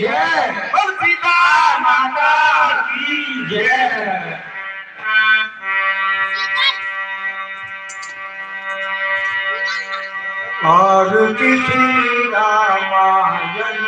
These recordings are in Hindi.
जय। बोल सीता माता की जय। और किसी रामायण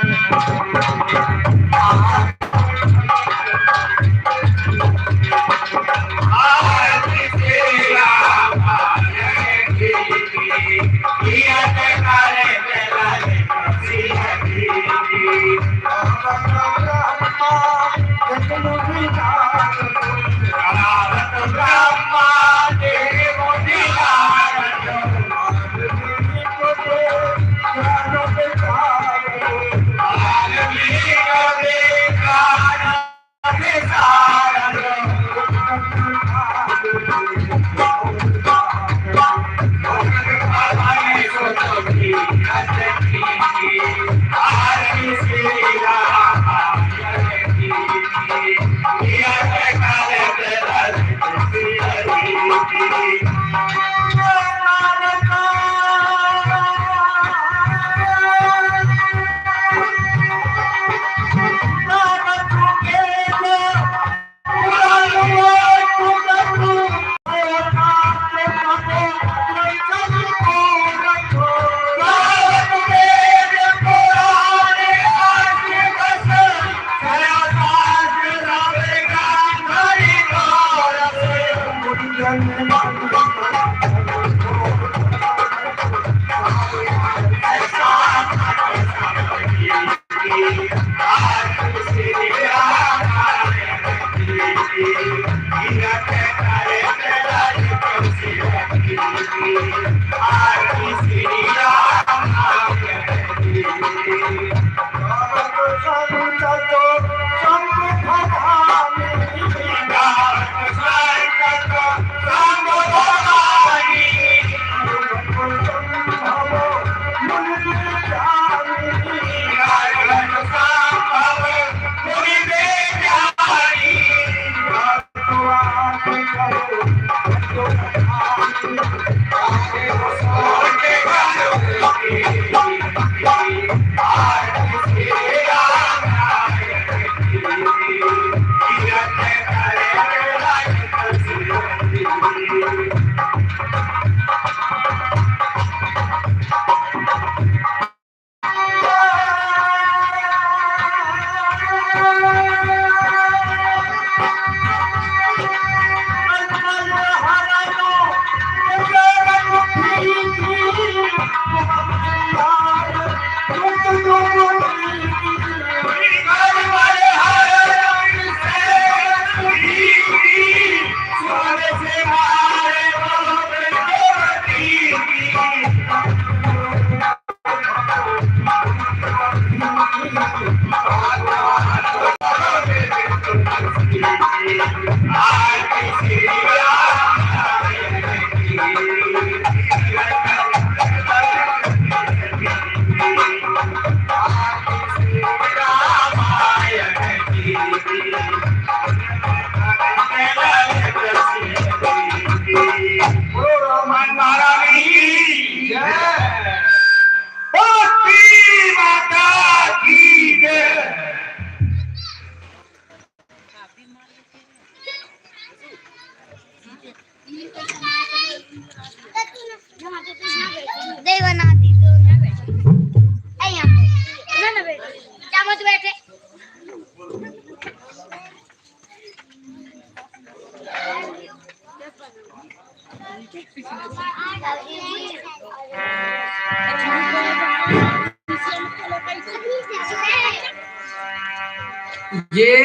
ये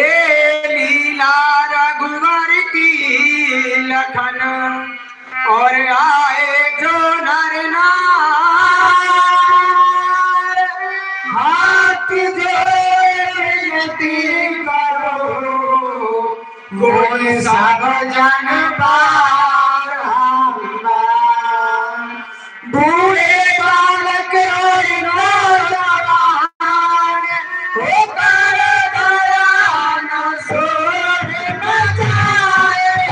लीला रघुवर की लखन और आए जो नर नार हाथ जोड़ती करो बोल सब जन पार बूढ़े बालक और नौजवान होकर दयाना शोर मचाएंगे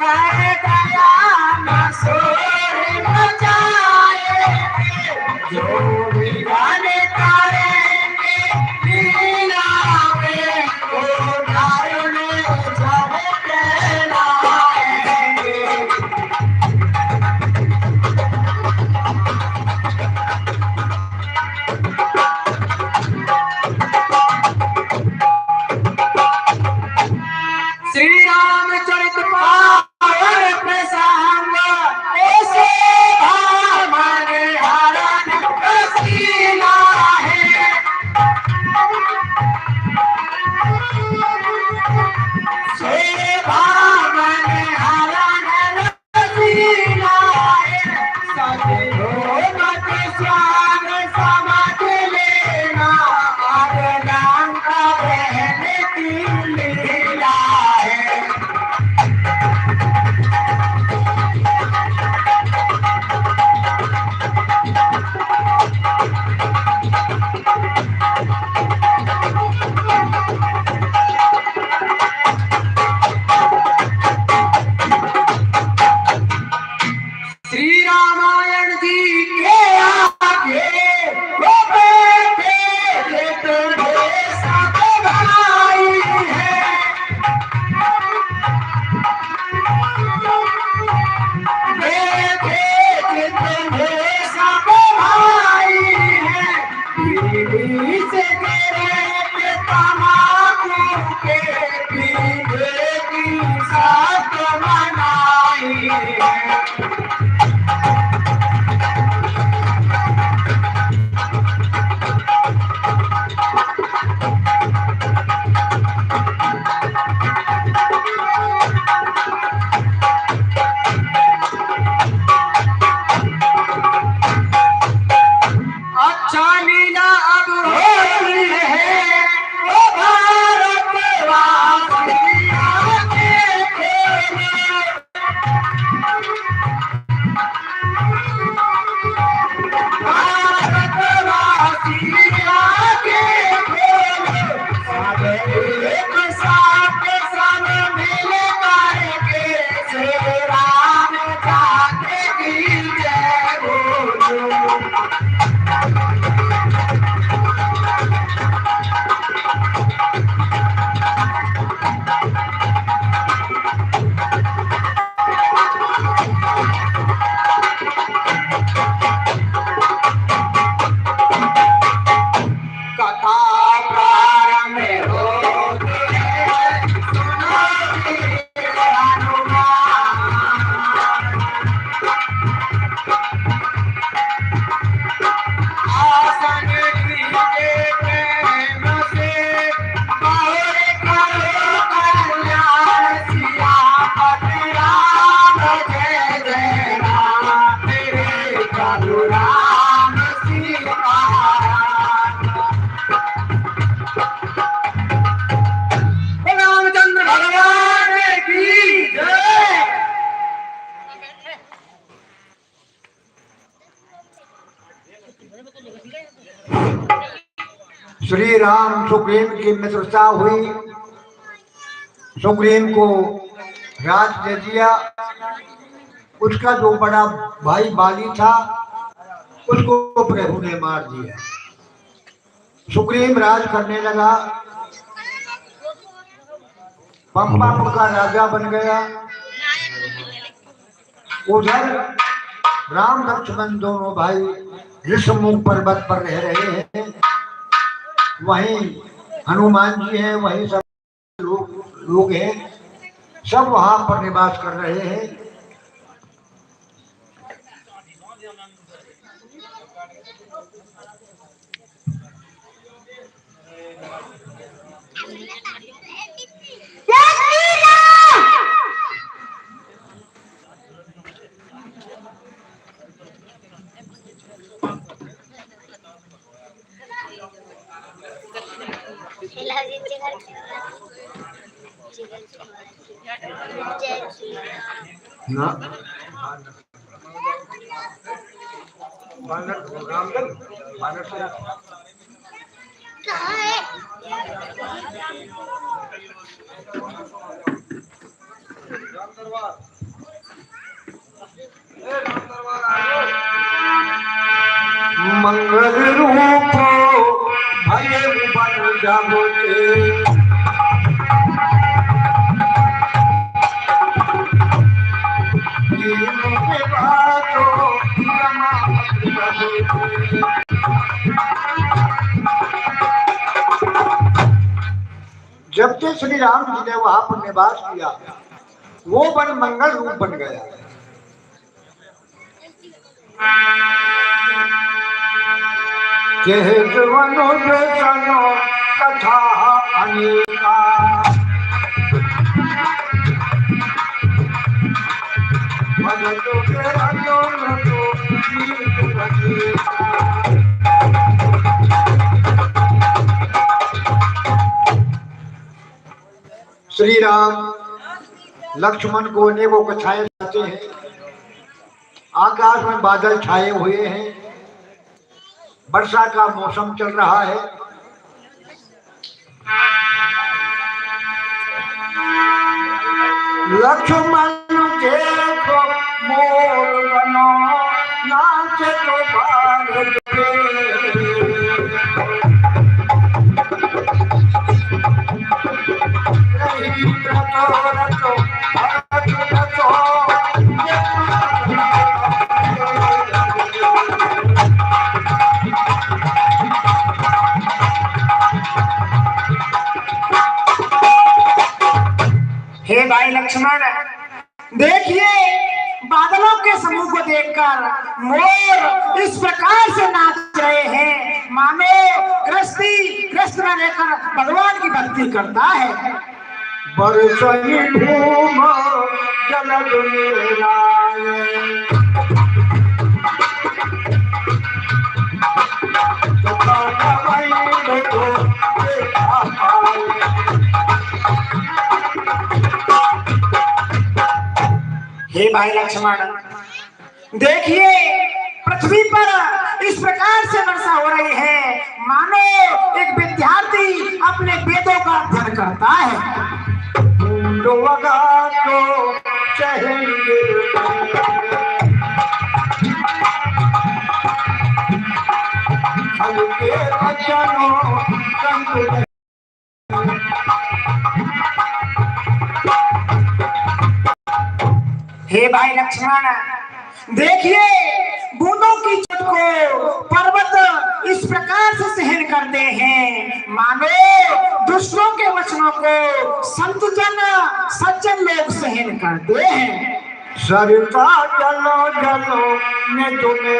कर दयाना शोर मचाएंगे श्री राम सुग्रीव की मित्रता हुई, सुग्रीव को राज दे दिया। उसका जो बड़ा भाई बाली था उसको प्रभु ने मार दिया। सुग्रीव राज करने लगा, पंपापुर का राजा बन गया। उधर राम लक्ष्मण दोनों भाई ऋषमुख पर्वत पर रह रहे हैं। वहीं हनुमान जी हैं, वहीं सब लोग हैं, सब वहां पर निवास कर रहे हैं। ना मंगल रूप भले बन जाबोते, जब से श्री राम जी ने वहां पर निवास किया, वो वन मंगल रूप बन गया। कथा अनेका श्री राम लक्ष्मण को अनेकों कथाएं सुनाते हैं। आकाश में बादल छाए हुए हैं, वर्षा का मौसम चल रहा है। लक्ष्मण देखो मोर बनो नाचे तो भारत हे भाई लक्ष्मण, देखिए बादलों के समूह को देखकर मोर इस प्रकार से नाच रहे हैं मानो कृष्ण में लेकर भगवान की भक्ति करता है। बरसई धूम जलद निराए, हे भाई लक्ष्मण, देखिए पृथ्वी पर इस प्रकार से वर्षा हो रही है मानो एक विद्यार्थी अपने वेदों का अध्ययन करता है। चलो संग। हे भाई लक्ष्मण, देखिए बूंदों की चोट को पर्वत इस प्रकार से सहन करते हैं मानो दुष्टों के वचनों को संत जन सज्जन लोग सहन करते हैं। सरिता चलो चलो मैं तुम्हें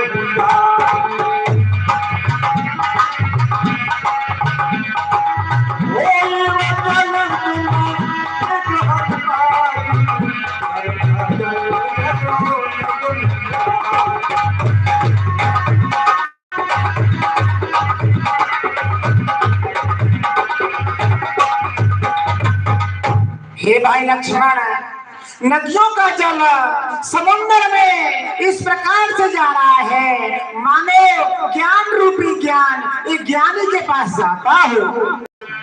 हे भाई लक्ष्मण, नदियों का जल समुद्र में इस प्रकार से जा रहा है मानो ज्ञान रूपी ज्ञान एक ज्ञानी के पास जाता हो।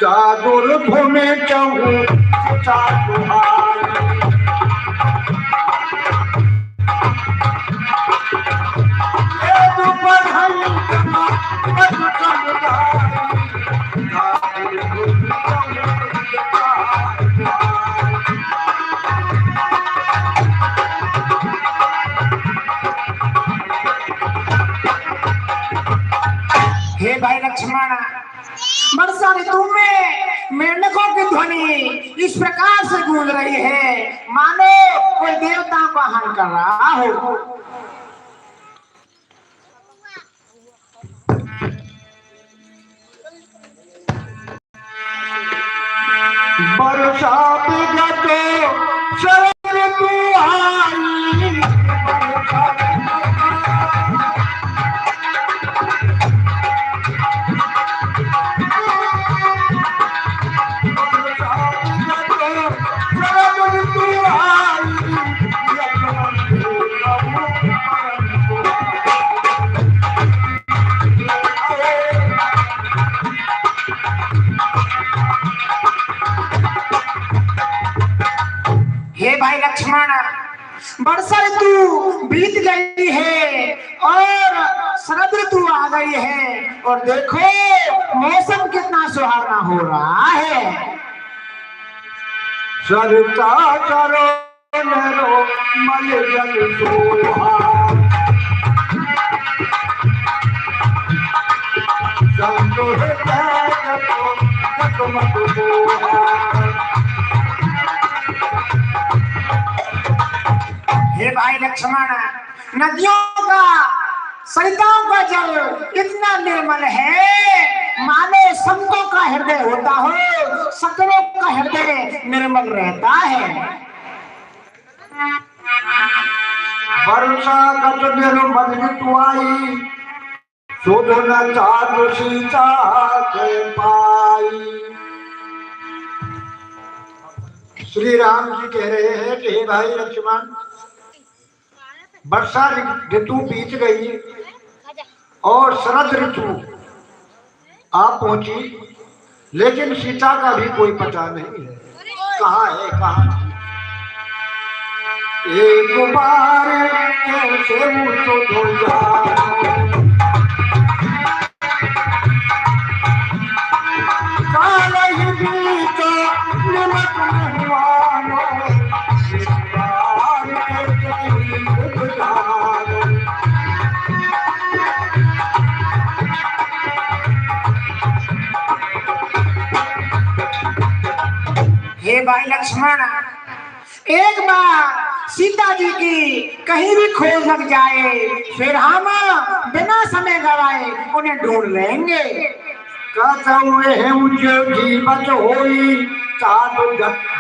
जादुर भूमि चाहूं हे भाई लक्ष्मण, वर्षा ऋतु में मेंढकों की ध्वनि इस प्रकार से गूंज रही है मानो कोई देवता को आह्वान कर रहा हो। वर्षा विगतो शरद ऋतु आई। हे भाई लक्ष्मण, वर्षा ऋतु बीत गई है और शरद ऋतु आ गई है और देखो मौसम कितना सुहावना हो रहा है। सरिता करो मेरो मल जल सोहा। संतोष हे भाई लक्ष्मण, नदियों का सरिताओं का जल इतना निर्मल है मानो संतों का हृदय होता हो, सकलों का हृदय निर्मल रहता है। वर्षा गत निर्मल ऋतु आई, शोधन चारु सीता के पाई। श्री राम जी कह रहे हैं कि हे भाई लक्ष्मण, वर्षा ऋतु बीत गई और शरद ऋतु आ पहुंची, लेकिन सीता का भी कोई पता नहीं है, कहाँ है कहाँ नहीं। एक बार कैसे मुझको धो जाओ, काला ही बीता निमक मेहमानो, एक बार कैसे मुझको जाओ। हे भाई लक्ष्मण, एक बार सीता जी की कहीं भी खोज लग जाए फिर हम बिना समय गवाए उन्हें ढूंढ लेंगे। जीवत होई साधु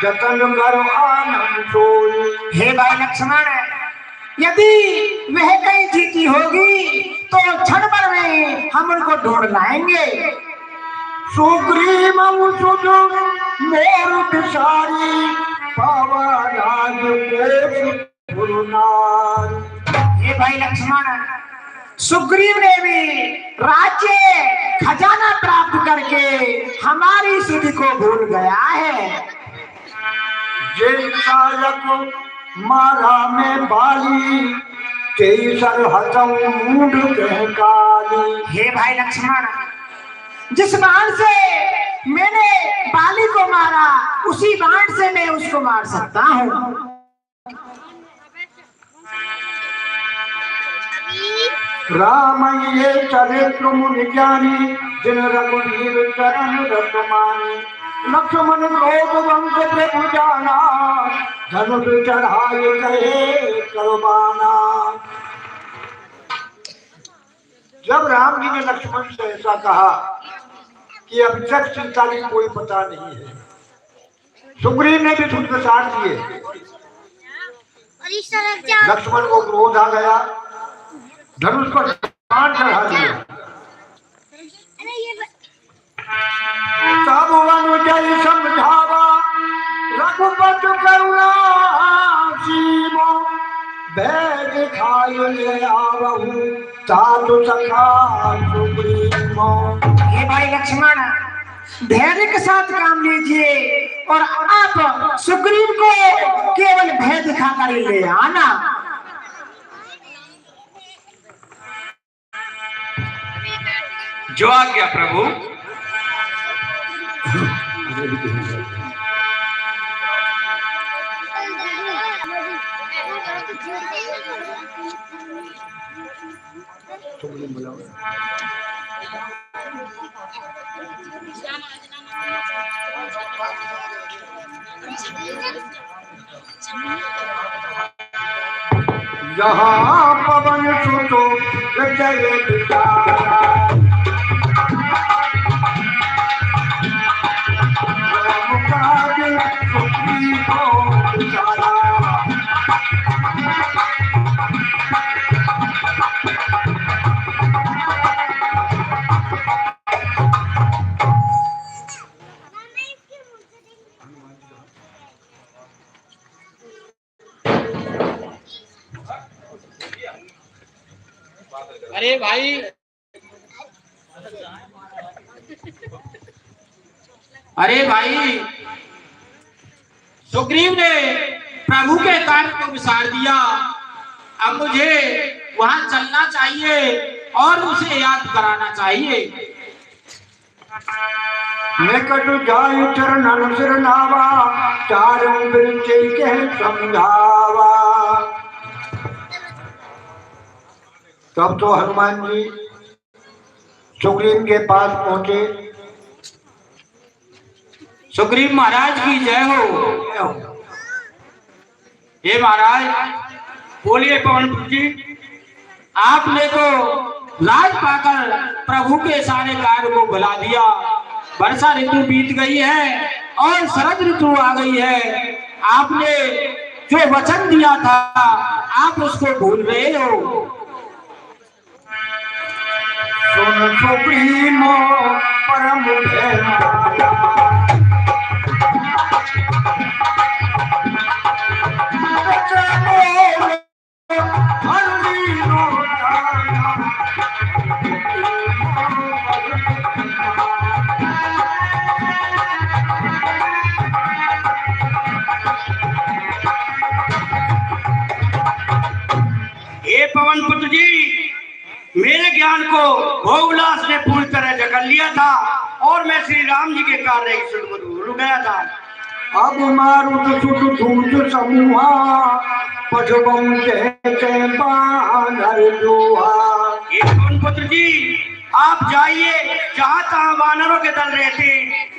जतन करो आनंद सोई। हे भाई लक्ष्मण, यदि वह कहीं जीती होगी तो क्षण भर में हम उनको ढूंढ लाएंगे। सुग्रीव सुध मोर पिसारी, पावा राज हे भाई लक्ष्मण, सुग्रीव ने भी राज्य खजाना प्राप्त करके हमारी सिद्धि को भूल गया है। जय कालक मारा में बाली, तेई सर हतम मूड कह काली। हे भाई लक्ष्मण, जिस बाण से मैंने बाली को मारा उसी बाण से मैं उसको मार सकता हूँ। राम ये चरित्र मुनि ज्ञानी जिन रघुवीर चरण रतमानी लक्ष्मण क्रोध वंश प्रभु जाना धनुष चढ़ाए कहे करबाना। जब राम जी ने लक्ष्मण से ऐसा कहा कि अब तक सीता की कोई पता नहीं है, सुग्रीव ने भी सुन साथ दिए। लक्ष्मण को क्रोध आ गया, धनुष पर बाण चढ़ा दिया। तब अनुजय समझावा रघुपति करुणा सीमो भय दिखाई ले आवहु साधु सखा सुग्रीवो। हे भाई लक्ष्मण, धैर्य के साथ काम लीजिए और आप सुग्रीव को केवल भय दिखाकर ही ले आना। जो आज्ञा प्रभु। यहाँ पवन सुतो जय विचारा अरे भाई, अरे भाई, सुग्रीव ने प्रभु के कार्य को विसार दिया। अब मुझे वहां चलना चाहिए और उसे याद कराना चाहिए। निकट जाय चरणन सिर नावा चारों बिरचे के समझावा। तब तो हनुमान जी सुग्रीव के पास पहुंचे। सुग्रीव महाराज की जय हो। हे महाराज, बोलिए पवन जी। आपने तो लाज पाकर प्रभु के सारे कार्य को भुला दिया। वर्षा ऋतु बीत गई है और शरद ऋतु आ गई है। आपने जो वचन दिया था आप उसको भूल रहे हो। सुन सुग्रीव परम हे पवन पुत्र जी, मेरे ज्ञान को भोगुलास ने पूरी तरह जकड़ लिया था और मैं श्री राम जी के कार्य से भूल गया था। अब मारुत सुत धूत समूहा पशुबम जय बानर दुहा। हे पवन पुत्र जी, आप जाइए, जहाँ तहाँ वानरों के दल रहते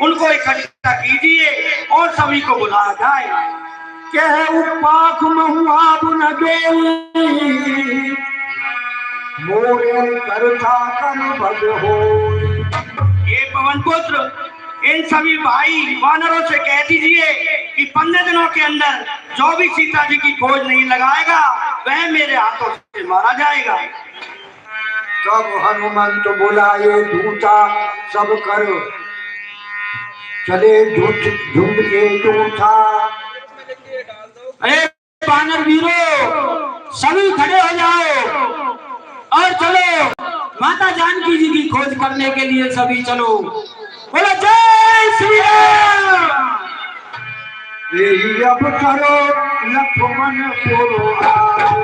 उनको इकट्ठा कीजिए और सभी को बुलाया जाए। कह उपाख महुआ न जोई मोरे करता कर भग हो। ये पवन पुत्र, इन सभी भाई वानरों से कह दीजिए कि 15 दिनों के अंदर जो भी सीता जी की खोज नहीं लगाएगा वह मेरे हाथों से मारा जाएगा। तब हनुमंत बुलाए दूता सब कर चले झुंड के दूता। अरे वानर वीरों, सभी खड़े हो जाओ और चलो माता जानकी जी की खोज करने के लिए सभी चलो। बोलो जय श्री राम। यही अब करो लक्ष्मण पुरो आए।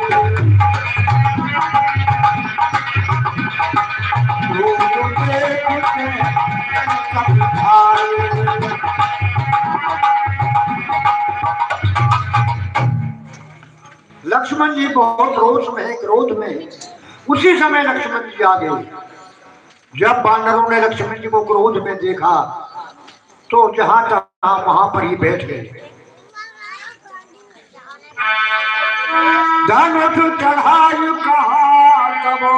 में। उसी समय लक्ष्मण जी आ गए। जब वानरों ने लक्ष्मण जी को क्रोध में देखा तो जहां तहां वहां पर ही बैठ गए। धनुष चढ़ाई कहा तबो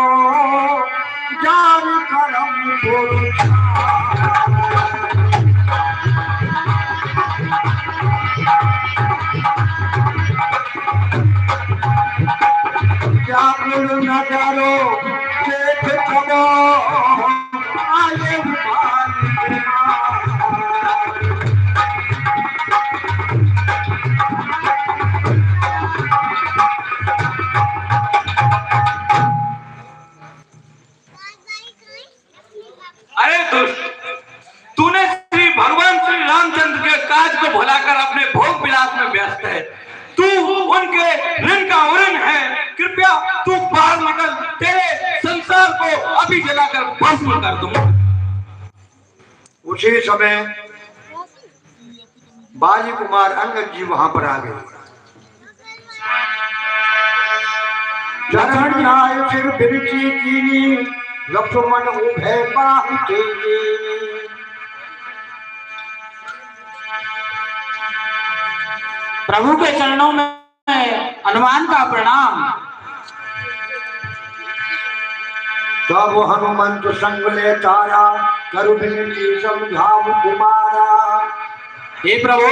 जार करम पुरुष। क्या गुरु न करो देख तबो आए अरे दुष्ट, तूने श्री भगवान श्री रामचंद्र के काज को भुलाकर अपने भोग विलास में व्यस्त है। तू उनके ऋण का ऋण है। कृपया तू बाहर निकल, तेरे संसार को अभी जलाकर भस्म कर दूंगा। उसी समय बाली कुमार अंगद जी वहां पर आ गए। चरण आय सिर बिरची कीनी लक्ष्मण उभय बाहु तेजी। प्रभु के चरणों में हनुमान का प्रणाम। तब हनुमंत संग ले तारा करु बिनती समझाऊ कुमारा। हे प्रभु,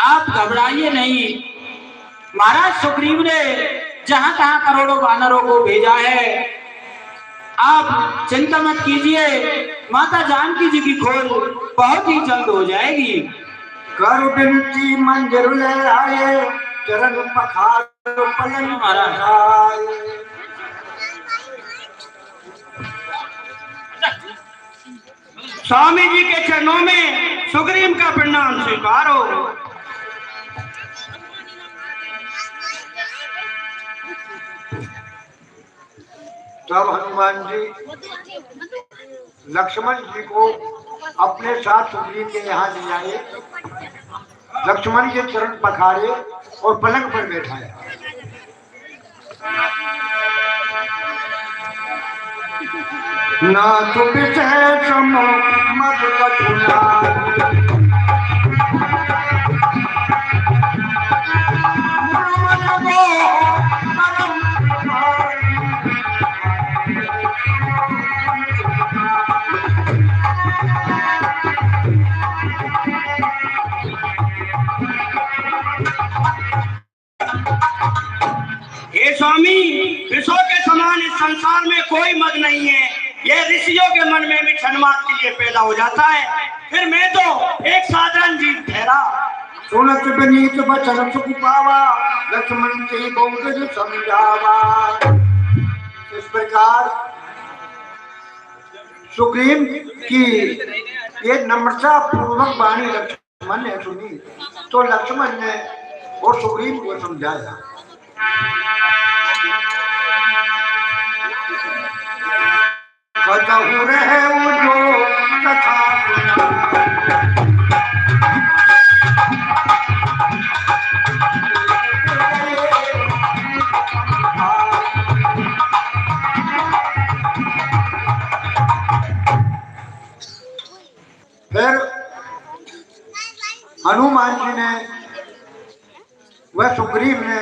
आप घबराइए नहीं। महाराज सुग्रीव ने जहां तहां करोड़ों वानरों को भेजा है। आप चिंता मत कीजिए, माता जानकी जी की खोज बहुत ही जल्द हो जाएगी। करु बिनती मंदिर ले आए चरण पखार पलन महाराज। स्वामी जी के चरणों में सुग्रीव का प्रणाम स्वीकारो। तब हनुमान जी लक्ष्मण जी को अपने साथ सुग्रीव के यहाँ ले आए। लक्ष्मण के चरण पखारे और पलंग पर बैठाया। ना तो विशेष मत कठुना हे स्वामी, ऋषियों के समान इस संसार में कोई मत नहीं है। ये ऋषियों के मन में भी क्षणमात्र के लिए पैदा हो जाता है। फिर मैं तो एक साधारण जीव ठहरा। सुनत विनीत वचन सुख पावा लक्ष्मण के बहुत समझावा। इस प्रकार सुग्रीव की ये नम्रता पूर्वक वाणी लक्ष्मण ने सुनी तो लक्ष्मण ने और सुग्रीव को समझाया। कतहु रहे वो जो कथा फिर हनुमान जी ने वह सुग्रीव ने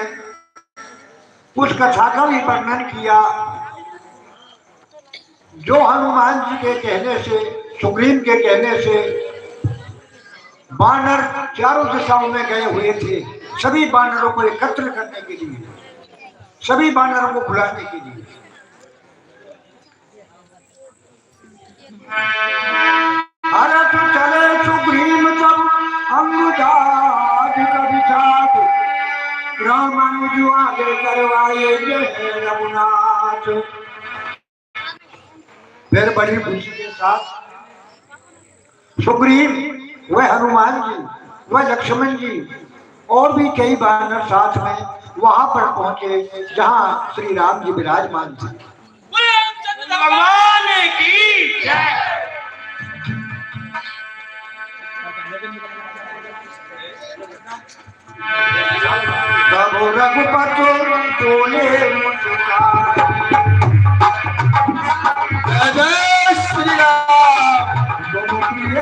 उस कथा का भी वर्णन किया जो हनुमान जी के कहने से, सुग्रीव के कहने से वानर चारों दिशाओं में गए हुए थे। सभी वानरों को एकत्र करने के लिए, सभी वानरों को बुलाने के लिए। हरत चले सुग्रीव सब अंगुजाद कवि साथ रामानुज आगे करवाए जय रघुनाथ। फिर बड़ी खुशी के साथ सुग्रीव, वह हनुमान जी, वह लक्ष्मण जी और भी कई वानर साथ में वहां पर पहुंचे जहां श्री राम जी विराजमान थे। भगवान की जय। तब रघुपति बोले जय श्री राम। दोनों प्रिय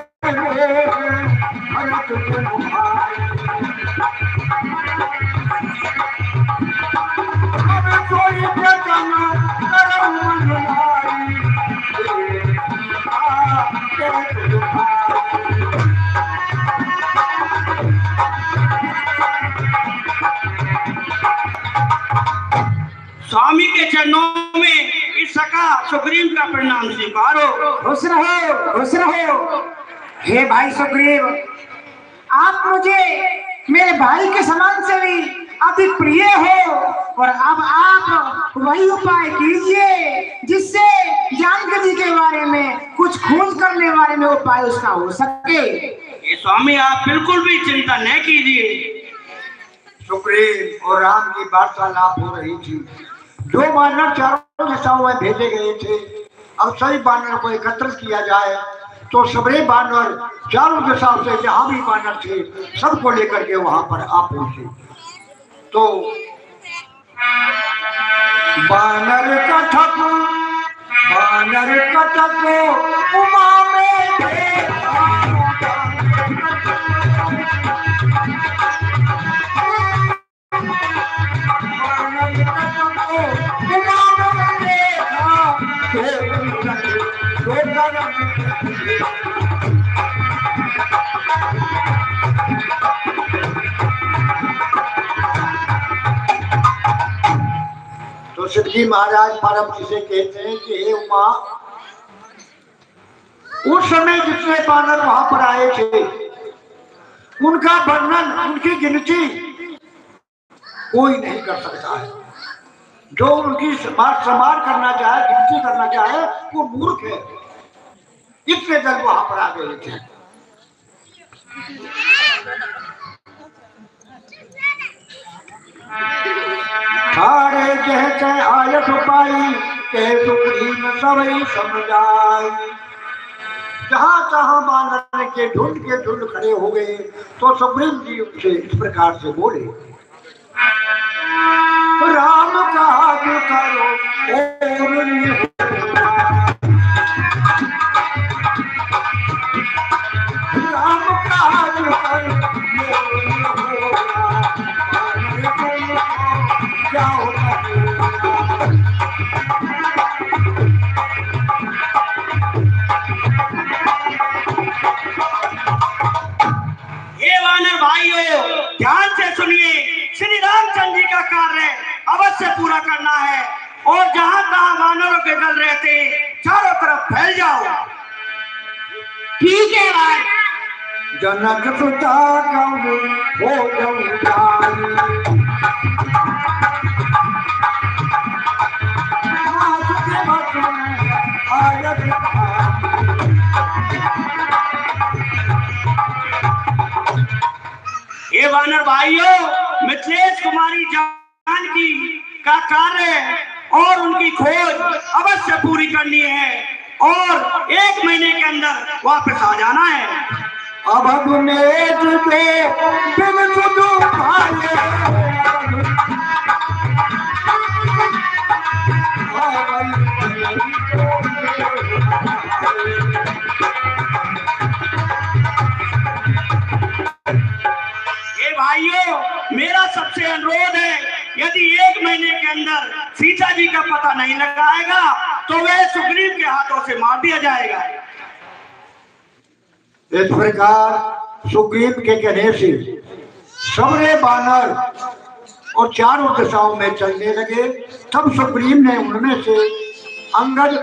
भरत के भाई, अब कोई प्रथम करम मनमाई, स्वामी के चरणों में इस सका सुग्रीव का प्रणाम स्वीकारो। खुश रहो, खुश रहो। हे भाई सुग्रीव, आप मुझे मेरे भाई के समान से भी अधिक प्रिय हो, और अब आप वही उपाय कीजिए जिससे जानकी जी के बारे में कुछ खोज करने बारे में उपाय उसका हो सके। ये स्वामी आप बिल्कुल भी चिंता न कीजिए। सुग्रीव और राम की वार्तालाप हो रही थी। जो वानर चारों दिशाओं में भेजे गए थे, अब सभी वानर को एकत्र किया जाए। तो सबरे वानर चारों दिशाओं से जहां भी वानर थे सबको लेकर के वहां पर आ पहुंचे। तो वानर कथक उमा में तो शिवजी महाराज परम जिसे कहते हैं कि हे उमा, उस समय जितने वानर वहां पर आए थे उनका वर्णन, उनकी गिनती कोई नहीं कर सकता है। जो उनकी संभाल करना चाहे, गिनती करना चाहे, वो मूर्ख है। इतने जन वहां पर आ गए थे। सारे कहते आयत पाई, कह सुग्रीव सबई समझाई। जहां तहां वानर के झुंड खड़े हो गए तो सुग्रीव जी उनसे इस प्रकार से बोले, राम काज करो और राम काज करो क्या होता भाइयों ध्यान से सुनिए, श्री रामचंद्र जी का कार्य अवश्य पूरा करना है, और जहां तहां वानरों के दल रहते चारों तरफ फैल जाओ। ठीक है भाई। जनक सुता हो ये वानर भाइयों, मिथिलेश कुमारी जानकी का कार्य और उनकी खोज अवश्य पूरी करनी है, और 1 महीने के अंदर वापस आ जाना है। अब भाइयों, मेरा सबसे अनुरोध है, यदि 1 महीने के अंदर सीता जी का पता नहीं लगाएगा तो वह सुग्रीव के हाथों से मार दिया जाएगा। इस प्रकार सुग्रीव के कहने से सबरे वानर और चारों दिशाओं में चलने लगे। तब सुग्रीव ने उनमें से अंगद,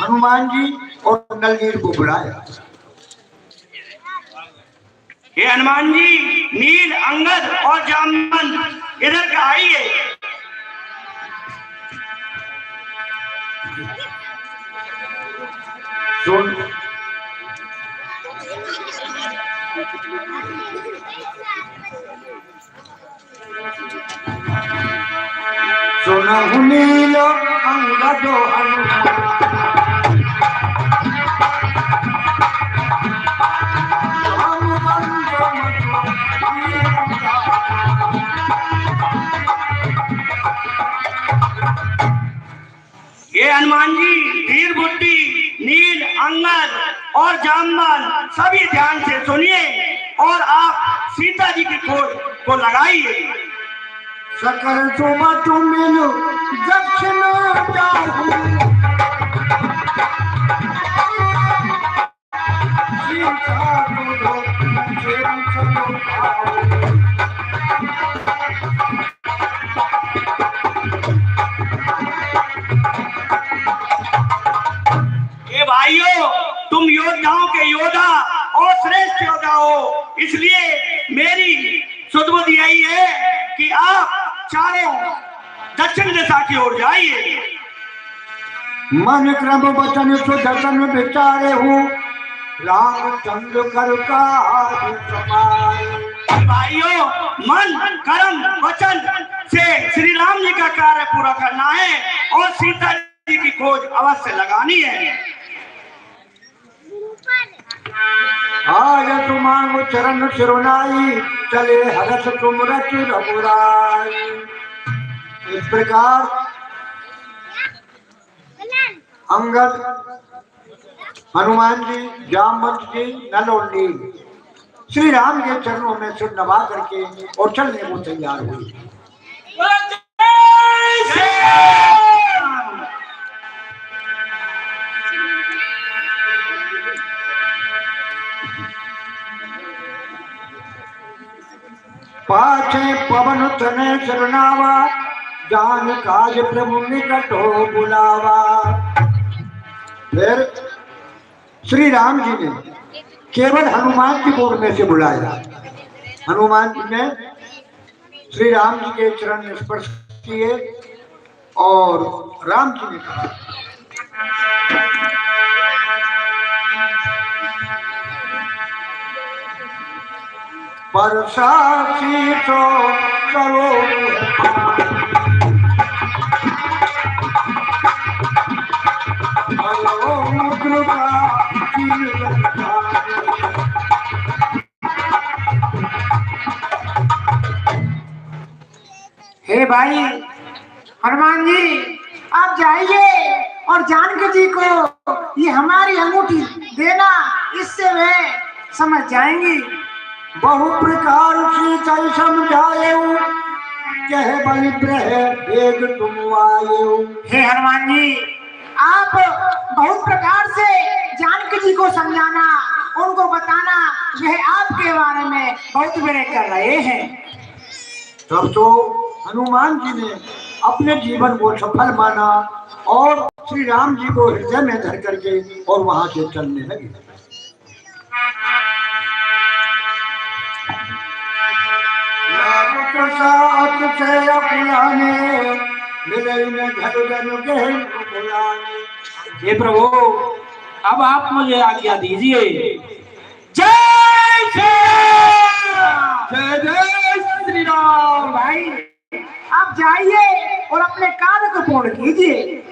हनुमान जी और नलनील को बुलाया। हे हनुमान जी, नील, अंगद और जामवंत इधर का आइए। सुन, सुनहु नील अंगद हनुमान, अंगद और जामवंत सभी ध्यान से सुनिए और आप सीता जी की खोज को लगाइए। सकल सुमत मिलु दक्षिण जाहु, सीता तुझो चिरं समुखाऊ। ये भाइयों, तुम योद्धाओं के योद्धा और श्रेष्ठ योद्धा हो, इसलिए मेरी सुध-बुद्धि यही है कि आप चारों दक्षिण दिशा की ओर जाइए। मन क्रम वचन सुदर्शन विचारे हूँ, रामचंद्र कर काज समारे। भाइयों, मन कर्म वचन से श्री राम जी का कार्य पूरा करना है और सीता जी की खोज अवश्य लगानी है। आज तुमांग चरण सिरुनाई, चले हरस तुम रचु रघुराई। इस प्रकार अंगद, हनुमान जी, जामवंत जी, नल और नील श्री राम के चरणों में सिर नवा करके और चलने को तैयार हुए। पाछे पवन तने शरणावा, जान काज प्रभु निकट हो बुलावा। फिर श्री राम जी ने केवल हनुमान जी को में से बुलाया। हनुमान जी ने श्री राम जी के चरण स्पर्श किए और राम जी ने कहा, परसासी तो करो मुद्र का हे भाई हनुमान जी, आप जाइए और जानकी जी को ये हमारी अंगूठी देना, इससे वे समझ जाएंगी। बहु प्रकार सीता समझाए, कह बलि भेद तुम आये। हे हनुमान जी, आप बहुत प्रकार से जानकी जी को समझाना, उनको बताना, वह आपके बारे में बहुत बड़े कर रहे हैं। तब तो हनुमान जी ने अपने जीवन को सफल माना और श्री राम जी को हृदय में धर करके और वहां से चलने लगे। हे प्रभु, अब आप मुझे आज्ञा दीजिए। जय श्री राम। भाई आप जाइए और अपने कार्य को पूर्ण कीजिए।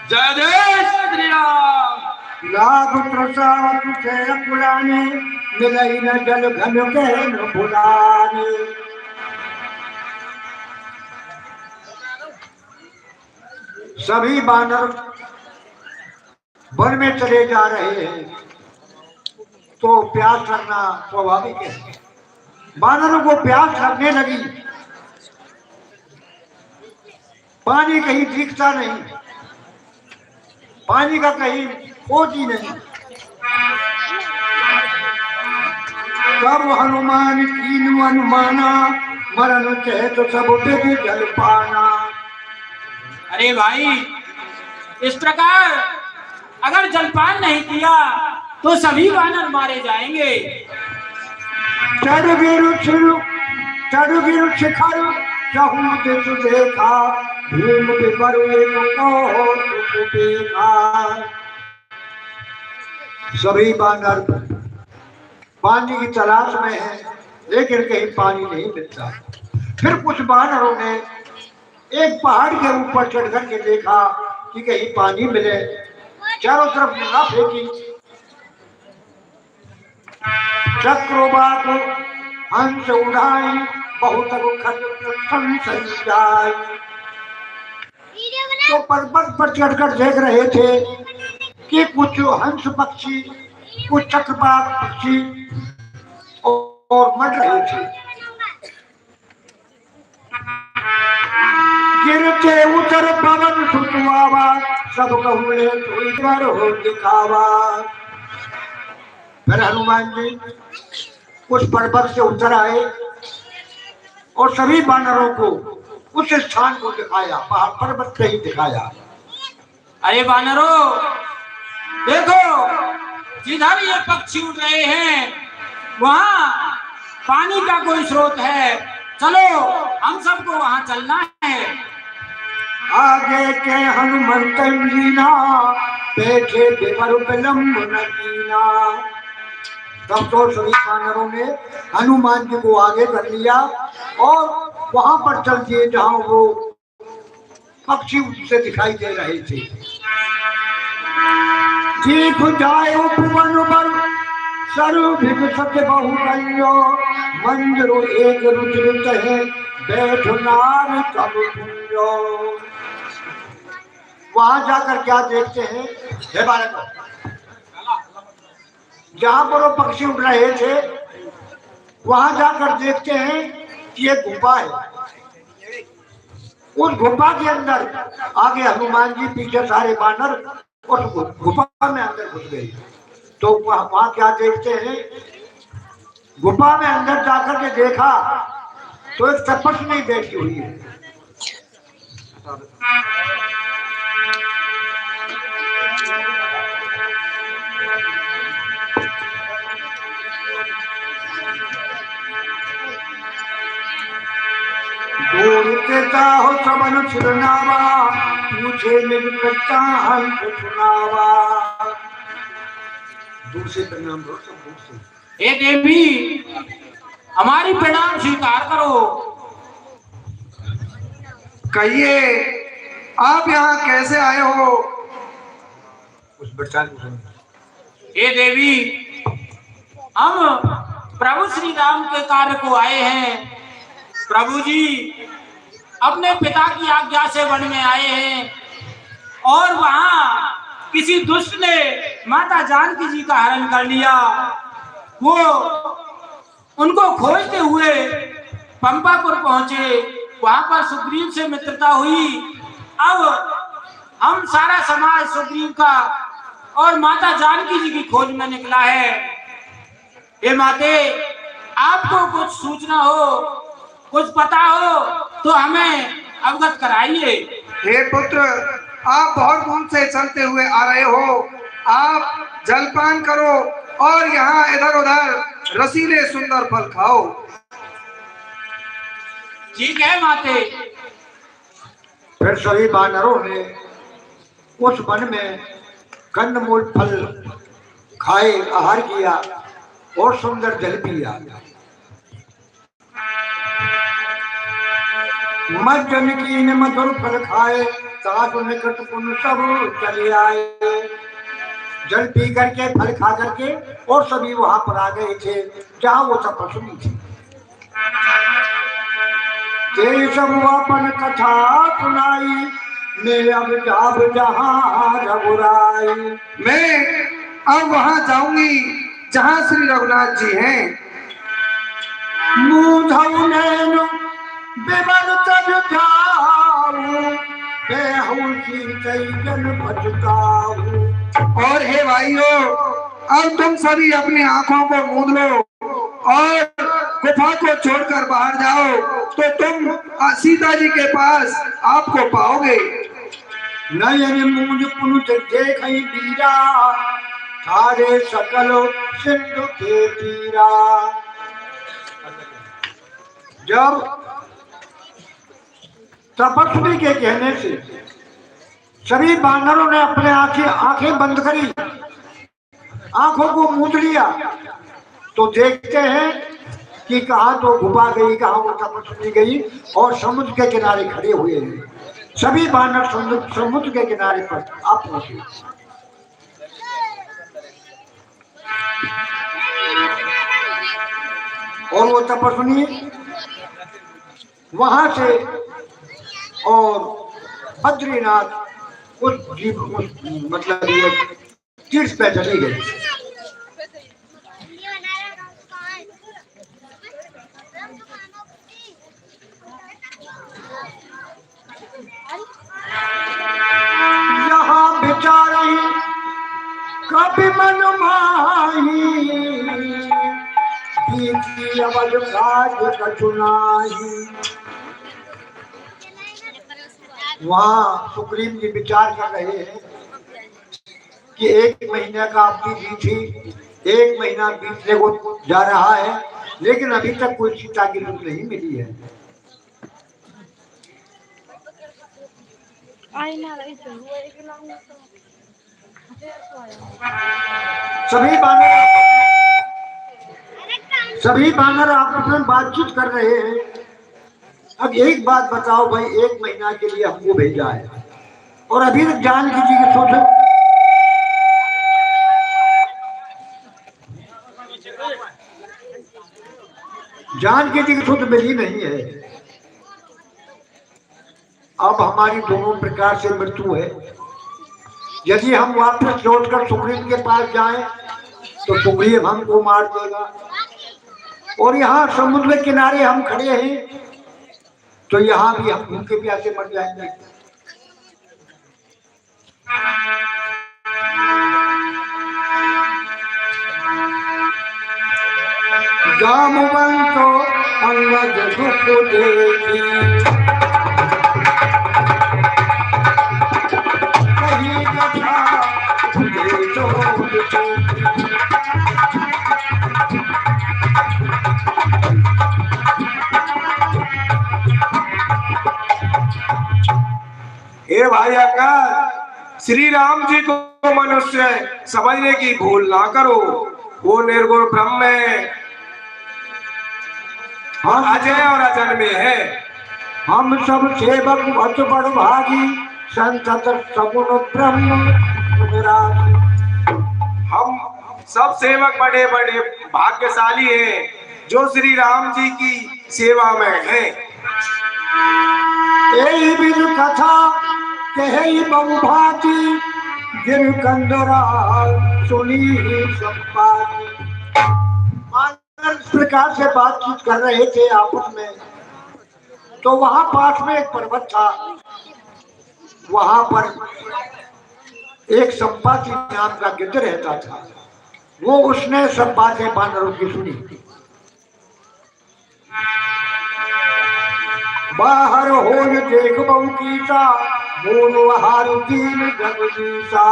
जय जय श्री राम। लाग प्रसाद तुझे पुराने, मिलई न जल घन के न भुलाने। सभी बानर वन में चले जा रहे हैं तो प्यास लगना स्वाभाविक है। बानरों को प्यास लगने लगी, पानी कहीं दिखता नहीं, पानी का कहीं खोज ही नहीं। सब हनुमान कीन अनुमाना, मरण कहे तो सब विधि जल पाना। अरे भाई, इस प्रकार अगर जलपान नहीं किया तो सभी वानर मारे जाएंगे। चढ़ गिरु शिखर चहु दिस देखा, भूम विपर एक और दुख देखा। सभी वानर पानी की तलाश में है, लेकिन कहीं पानी नहीं मिलता। फिर कुछ वानरों ने एक पहाड़ के ऊपर चढ़ करके देखा कि कहीं पानी मिले। चारों तरफ निगाह फेंकी, चक्रवात हंस उड़ाई, बहुत संजाई। तो पर्वत पर चढ़कर देख रहे थे कि कुछ हंस पक्षी, कुछ चक्रवात पक्षी और मर रहे थे। गिरते उतर पवन सुतवावा, सब कहुए थोड़ी बार हो दिखावा। फिर हनुमान जी उस पर्वत से उतर आए और सभी वानरों को उस स्थान को दिखाया, पहाड़ पर्वत से ही दिखाया। अरे वानरों, देखो जिधर ये पक्षी उड़ रहे हैं वहां पानी का कोई स्रोत है, चलो हम सबको वहां चलना है। आगे के हनुमंत लीना, बैठे विपर विलंब न कीना। तब तो सभी वानरों ने हनुमान जी को आगे कर लिया और वहां पर चल दिए जहां वो पक्षी उससे दिखाई दे रहे थे। ठीक जाए उपवन पर सर्व सत्य बहु, मंजरो एक रुचित है, बैठ नार तब पूजो। वहां जाकर क्या देखते हैं, हे बालक, जहां पर वो पक्षी उड़ रहे थे वहां जाकर देखते हैं कि एक गुफा है। उस गुफा के अंदर आगे हनुमान जी, पीछे सारे वानर उस गुफा में अंदर घुस गए। तो वहां क्या देखते हैं, गुफा में अंदर जाकर के देखा तो एक तपस्वी बैठी हुई है। हो सबन सुनावा, पूछे मिल करता हंस सुनावा। दूर से प्रणाम करो, सब दूर से। हे देवी, हमारी प्रणाम स्वीकार करो। कहिए आप यहाँ कैसे आए हो? उस बच्चा को सुनो। हे देवी, हम प्रभु श्री राम के कार्य को आए हैं। प्रभु जी अपने पिता की आज्ञा से वन में आए हैं और वहां किसी दुष्ट ने माता जानकी जी का हरण कर लिया। वो उनको खोजते हुए पंपापुर पहुंचे, वहां पर सुग्रीव से मित्रता हुई। अब हम सारा समाज सुग्रीव का और माता जानकी जी की खोज में निकला है। हे माते, आपको कुछ सूचना हो, कुछ पता हो तो हमें अवगत कराइए। हे पुत्र, आप बहुत दूर से चलते हुए आ रहे हो, आप जलपान करो और यहाँ इधर उधर रसीले सुंदर फल खाओ। ठीक है माते। फिर सभी वानरों ने उस वन में कंदमूल फल खाए, आहार किया और सुंदर जल पिया। मज्जन की ने मधुर फल खाए, साधु निकट पुन सब चले आए। जल पी करके, फल खा करके और सभी वहां पर आ गए थे जहां वो तपस्वी थी। तेरी सब अपन कथा सुनाई, मैं अब जाब जहां रघुराई। मैं अब वहां जाऊंगी जहां श्री रघुनाथ जी हैं। मूढ़ऊ नैन विमल तज जाऊं, बेहू सीतै जन भजताऊं। और हे भाइयों, अब तुम सभी अपनी आंखों को मूंद लो और गुफा को छोड़कर बाहर जाओ तो तुम सीता जी के पास आपको पाओगे। नयन मुझ पुन देखई बीरा, सारे सकल सिंधु के तीरा। जब तपस्वी के कहने से सभी बानरों ने अपने आंखें बंद करी, आंखों को मूंद लिया, तो देखते हैं कि कहाँ तो गुफा गई, कहाँ वो तपस्वी गई, और समुद्र के किनारे खड़े हुए हैं। सभी बानर समुद्र के किनारे पर आप पहुंचे। और वो तपस्वी वहां से और बद्रीनाथ मतलब ये तीर्थ पे चली गई। यहाँ बेचारी कभी मन माही, बीती अवध काज कछुनाही। वहाँ सुग्रीव जी विचार कर रहे हैं कि 1 महीने का अवधि दी थी, 1 महीना बीतने को जा रहा है, लेकिन अभी तक कोई सीता की लूट नहीं मिली है। सभी बानर आपस में बातचीत कर रहे हैं। अब एक बात बताओ भाई, 1 महीना के लिए हमको भेजा है और अभी तक जानकी जी की सोच मिली नहीं है। अब हमारी दोनों प्रकार से मृत्यु है। यदि हम वापस लौटकर सुग्रीव के पास जाएं तो सुग्रीव हमको मार देगा, और यहाँ समुद्र के किनारे हम खड़े हैं तो यहाँ भी हम भूखे प्यासे मर जाएंगे। जामवंतो अंगद दुख देखी, कहीं कथा हे भाई आकाश, श्री राम जी को मनुष्य समझने की भूल ना करो। वो निर्गुण ब्रह्म में अजय और अजन्मे है। हम सब सेवक अत बड़ भागी, संतत सगुण ब्रह्म विरागी। हम सब सेवक बड़े बड़े भाग्यशाली हैं जो श्री राम जी की सेवा में हैं। यही बिन कथा कहे बहुभाती, गिर कंदरा सुनी संपाती। इस प्रकार से बातचीत कर रहे थे आपस में, तो वहां पास में एक पर्वत था। वहां पर एक संपाती नाम का गिद्ध रहता था। वो उसने सब बातें बानरों की सुनी। बाहर हो देख बहु कीसा, बोलो हार दीन जगदीशा।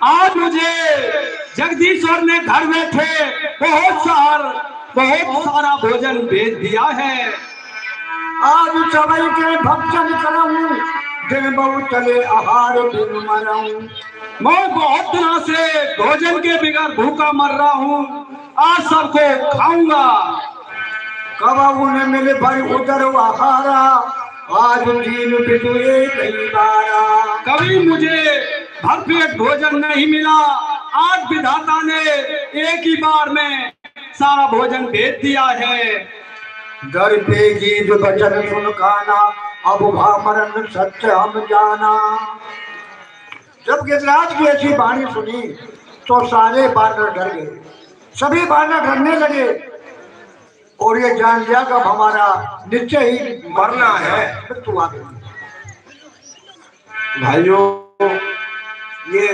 आज मुझे जगदीश्वर ने घर में थे बहुत सारा भोजन भेज दिया है। आज सबई के भक्षण करऊं, दिन बहु चले आहार दिन मरऊं। मैं बहुत दिनों से भोजन के बिगड़ भूखा मर रहा हूँ, आज सबको खाऊंगा। कब उन्हें मिले भर उदर आहारा, आज दीन बिदुए कई बारा। कभी मुझे भरपेट भोजन नहीं मिला, आज विधाता ने एक ही बार में सारा भोजन भेज दिया है। दर पे गीत बचन सुन खाना, अब भामरन सत्य हम जाना। जब गिरिराज की ऐसी वाणी सुनी तो सारे बानर डर गए। सभी बानर डरने लगे और ये जान लिया कि अब हमारा निश्चय ही मरना है, मृत्यु आ गई। भाइयों, ये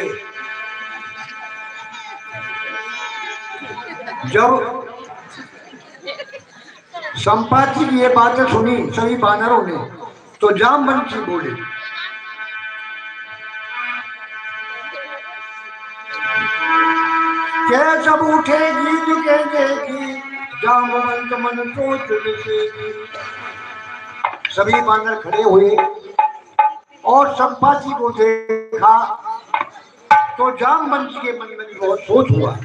जब संपाति की ये बातें सुनी सभी बानरों ने, तो जामवंशी बोले, क्या सब उठेगी झुकेगी जामवंत मन सोच विशेगी। सभी बानर खड़े हुए और संपाति को देखा तो जामवंशी के मन में बहुत सोच हुआ।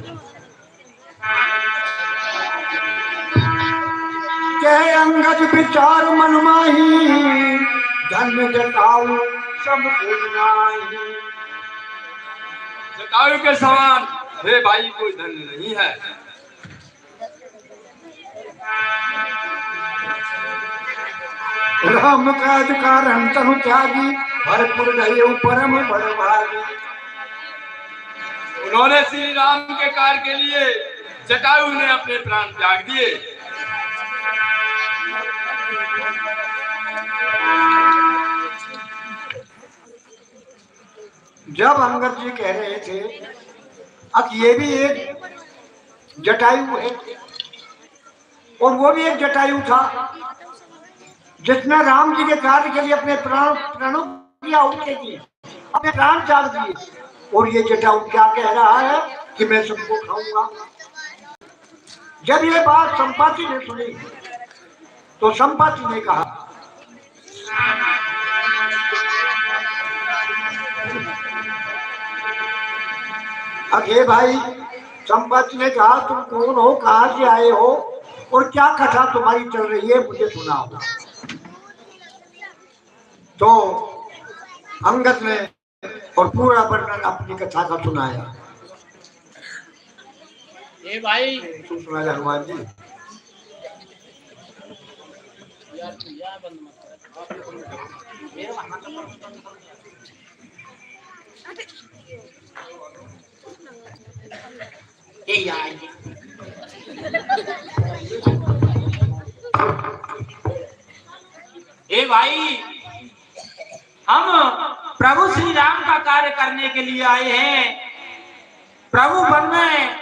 कहे अंगद विचार मन माही धन जटाऊ सब नाही। जटायु के समान हे भाई कोई धन नहीं है। राम काज कारण तनु त्यागी भरपुर गए परम बड़भागी। उन्होंने श्री राम के कार्य के लिए जटायु ने अपने प्राण त्याग दिए। जब अंगद जी कह रहे थे अब ये भी एक जटायु है और वो भी एक जटायु था जिसने राम जी के कार्य के लिए अपने प्राणों की आहुति की, अपने प्राण त्याग दिए। और ये जटायु क्या कह रहा है कि मैं सबको खाऊंगा। जब ये बात संपाति ने सुनी तो संपाति ने कहा, अरे भाई, संपाति ने कहा तुम कौन हो, कहां से आए हो और क्या कथा तुम्हारी चल रही है, मुझे सुनाओ। तो अंगद ने और पूरा वर्णन अपनी कथा का सुनाया। ए भाई तू सुना जा हनुमान जी। ए भाई, हम प्रभु श्री राम का कार्य करने के लिए आए हैं। प्रभु वन में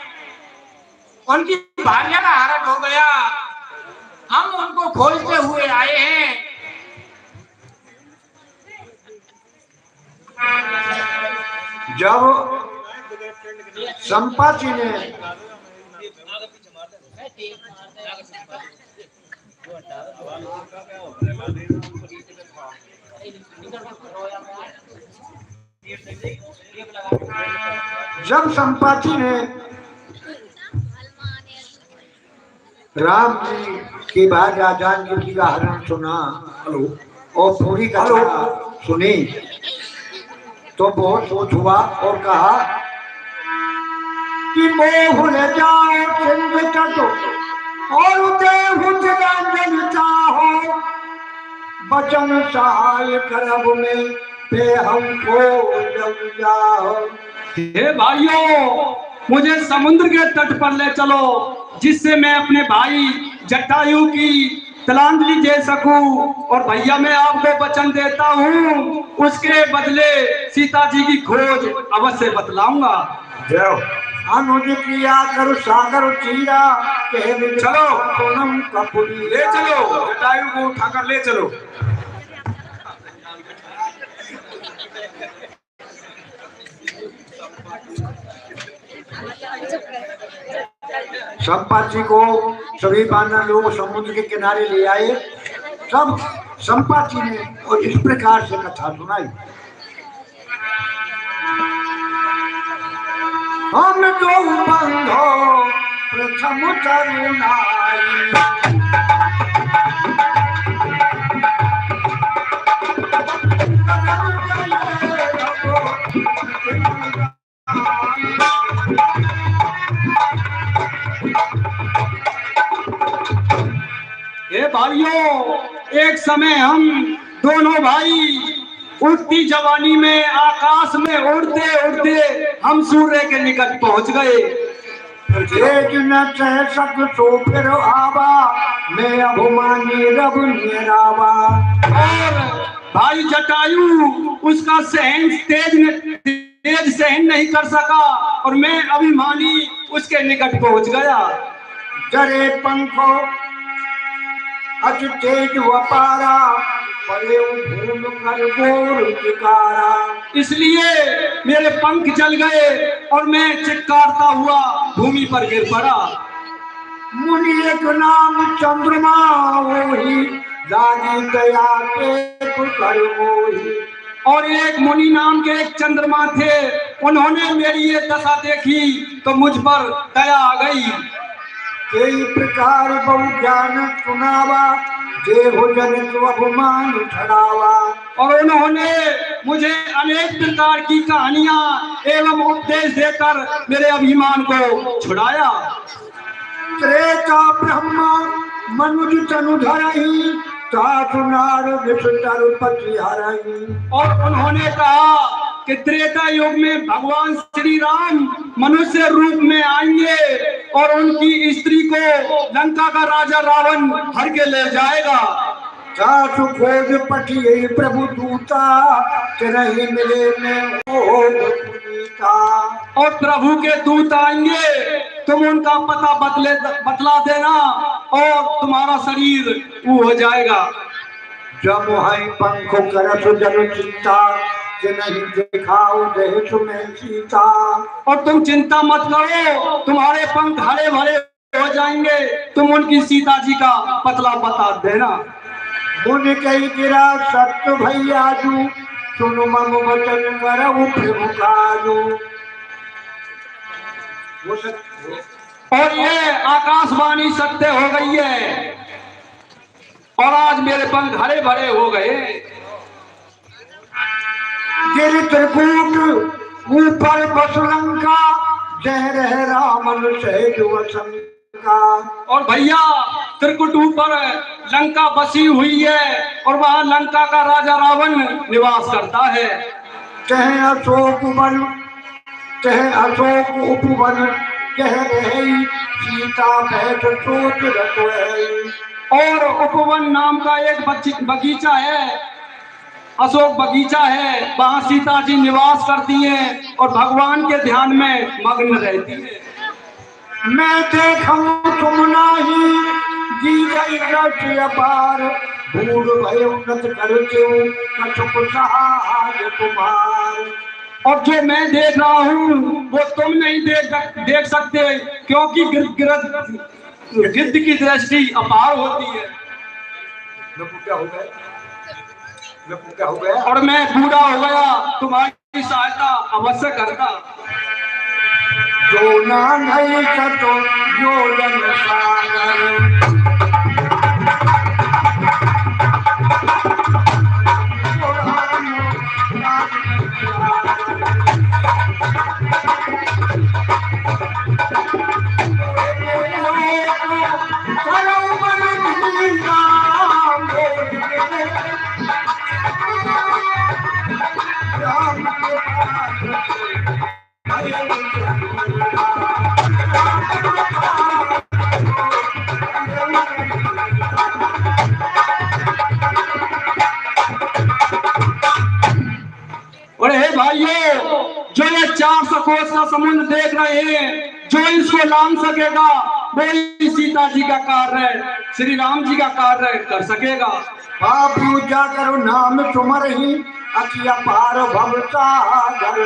उनकी भार्या का हरण हो गया, हम उनको खोजते हुए आए हैं। जब संपाति ने राम जी की भार्या जानकी का हरण सुना और पूरी कथा सुनी तो बहुत सोच हुआ और कहा कि मोह ले जाओ सिंध तट और देहु जन चाहो बचन सहाय करब में पे हमको जब जाओ। हे भाइयों, मुझे समुद्र के तट पर ले चलो जिससे मैं अपने भाई जटायु की तिलांजलि दे सकूं। और भैया मैं आपको वचन देता हूं, उसके बदले सीता जी की खोज अवश्य बतलाऊंगा। अनुज किया कर सागर चीरा चलो पूनम कपूरी ले चलो, जटायु को उठाकर ले चलो। संपाति को सभी बानर लोग समुद्र के किनारे ले आए। सब संपाति ने और इस प्रकार से कथा सुनाई। हम दो बंधो प्रथम तरुणाई हे भाइयों, एक समय हम दोनों भाई उठती जवानी में आकाश में उड़ते उड़ते हम सूर्य के निकट पहुंच गए। तो फिर आवा मैं अभिमानी रब निरावा। और भाई जटायु उसका सहन तेज सहन नहीं कर सका और मैं अभिमानी उसके निकट पहुंच गया। जरे पंखो अति तेज वपारा, परे भूम कर गोर चिकारा। इसलिए मेरे पंख जल गए और मैं चित्कारता हुआ भूमि पर गिर पड़ा। मुनि एक नाम चंद्रमा वही, लागी दया के कर मोही। और एक मुनि नाम के एक चंद्रमा थे, उन्होंने मेरी ये दशा देखी तो मुझ पर दया आ गई। कई प्रकार बहु ज्ञान सुनावा, जे हो जन अभिमान छड़ावा। और उन्होंने मुझे अनेक प्रकार की कहानियां एवं उपदेश देकर मेरे अभिमान को छुड़ाया। त्रेता ब्रह्मा मनुज तनु धरहि, तातु नार विष्टर पति हरहि। और उन्होंने कहा कि त्रेता युग में भगवान श्री राम मनुष्य रूप में आएंगे और उनकी स्त्री को लंका का राजा रावण हर के ले जाएगा। तातु खोज पठिए प्रभु दूता, तिरहि मिले में ओ पुनीता। और प्रभु के दूत आएंगे, तुम उनका पता बतला देना और तुम्हारा शरीर वो हो जाएगा। जब है पंखो करत जन चिंता, कि नहीं दिखाओ देश में सीता। और तुम चिंता मत करो, तुम्हारे पंख हरे भरे हो जाएंगे, तुम उनकी सीता जी का पतला बता देना। मुनि कही गिरा सत्य भैयाजू, सुनो मम वचन करऊ प्रभु काजू। और ये आकाशवाणी सत्य हो गई है और आज मेरे पंख हरे भरे हो गए। गिर त्रिकूट ऊपर बसलंका, जय रह रामन सहज वसंका। और भैया त्रिकुट ऊपर लंका बसी हुई है और वहां लंका का राजा रावण निवास करता है। चाहे अशोक वन, चाहे अशोक उपवन, कह रही सीता बैठ सोच रसोई। और उपवन नाम का एक बगीचा है, अशोक बगीचा है, वहां सीता जी निवास करती हैं और भगवान के ध्यान में मग्न रहती है। मैं देखूं तुम नाही, जी गई रच अपार, भूल भय उन्नत करते हो कछुक सहाय तुम्हार। और जो मैं देख रहा हूँ वो तुम नहीं देख सकते, क्योंकि गिद्ध की दृष्टि अपार होती है। क्या हो गया? क्या हो गया? और मैं बूढ़ा हो गया, तुम्हारी सहायता अवश्य करता। जो ना नहीं सतो योजन सागर, जो ये 400 कोस का समुद्र देख रहे हैं, जो इसको लांग सकेगा वही सीता जी का कार्य, श्री राम जी का कार्य कर सकेगा। पाप पूजा करो नाम तुमर ही, अति अपार भवता घर।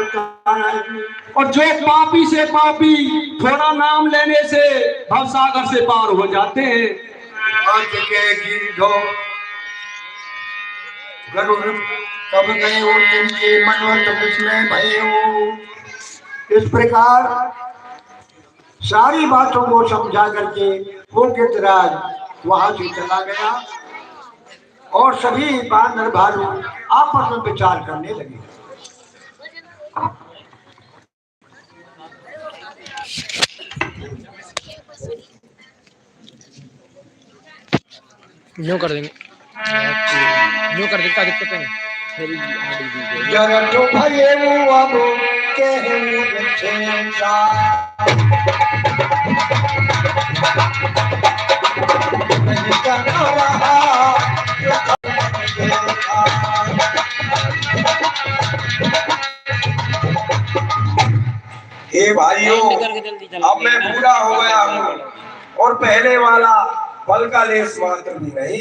और जो पापी से पापी थोड़ा नाम लेने से भवसागर से पार हो जाते हैं। आज के गिरधो गरुड़ कब गए हो जिनके मनोत में भय हो। इस प्रकार सारी बातों को समझा करके वो गिद्धराज वहां से चला गया और सभी बानर भालू आपस में विचार करने लगे। यूं कर देंगे, यूं कर देंगे, क्या दिक्कत है? जरा तो भये वो अब कहूं छेचा, नहीं कर रहा हे भाइयों, अब मैं बूढ़ा हो गया हूँ और पहले वाला बल का लेस मात्र भी नहीं है।